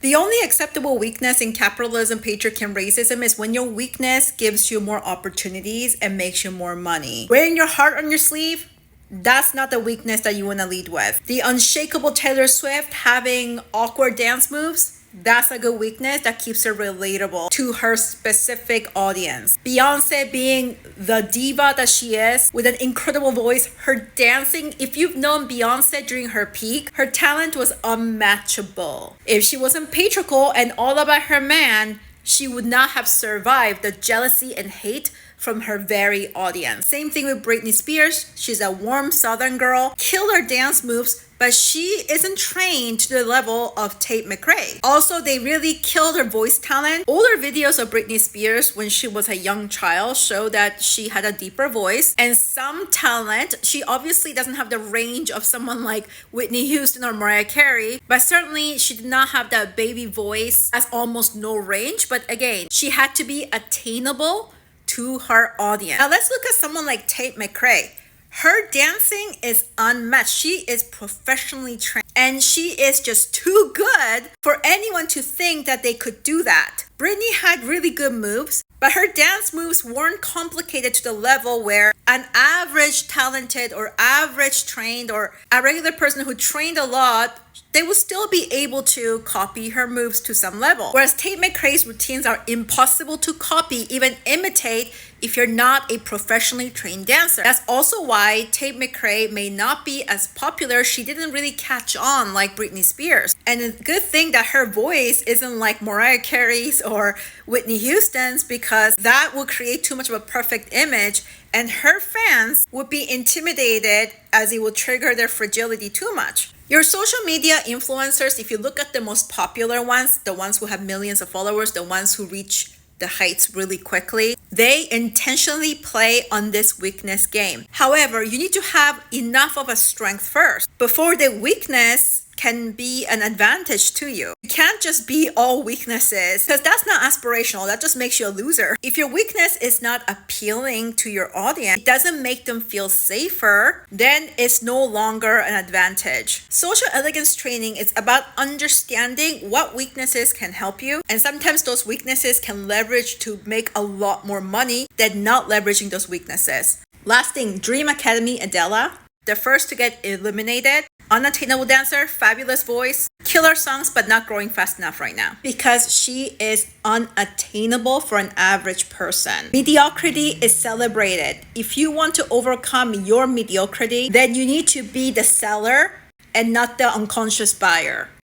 The only acceptable weakness in capitalism, patriarchy, and racism is when your weakness gives you more opportunities and makes you more money. Wearing your heart on your sleeve, that's not the weakness that you want to lead with. The unshakable Taylor Swift having awkward dance moves, that's a good weakness that keeps her relatable to her specific audience. Beyonce being the diva that she is with an incredible voice, her dancing, if you've known Beyonce during her peak, her talent was unmatchable. If she wasn't patriarchal and all about her man, she would not have survived the jealousy and hate from her very audience. Same thing with Britney Spears. She's a warm Southern girl, killer dance moves, but she isn't trained to the level of Tate McRae. Also, they really killed her voice talent. Older videos of Britney Spears when she was a young child show that she had a deeper voice and some talent. She obviously doesn't have the range of someone like Whitney Houston or Mariah Carey, but certainly she did not have that baby voice as almost no range. But again, she had to be attainable to her audience. Now let's look at someone like Tate McRae. Her dancing is unmatched. She is professionally trained and she is just too good for anyone to think that they could do that. Britney had really good moves, but her dance moves weren't complicated to the level where an average talented or average trained or a regular person who trained a lot, they will still be able to copy her moves to some level. Whereas Tate McRae's routines are impossible to copy, even imitate, if you're not a professionally trained dancer. That's also why Tate McRae may not be as popular. She didn't really catch on like Britney Spears. And a good thing that her voice isn't like Mariah Carey's or Whitney Houston's, because that will create too much of a perfect image and her fans would be intimidated as it will trigger their fragility too much. Your social media influencers, if you look at the most popular ones, the ones who have millions of followers, the ones who reach the heights really quickly, they intentionally play on this weakness game. However, you need to have enough of a strength first before the weakness can be an advantage to you. You can't just be all weaknesses because that's not aspirational. That just makes you a loser. If your weakness is not appealing to your audience, it doesn't make them feel safer, then it's no longer an advantage. Social elegance training is about understanding what weaknesses can help you, and sometimes those weaknesses can leverage to make a lot more money than not leveraging those weaknesses. Last thing, Dream Academy Adela, the first to get eliminated. Unattainable dancer, fabulous voice, killer songs, but not growing fast enough right now because she is unattainable for an average person. Mediocrity is celebrated. If you want to overcome your mediocrity, then you need to be the seller and not the unconscious buyer.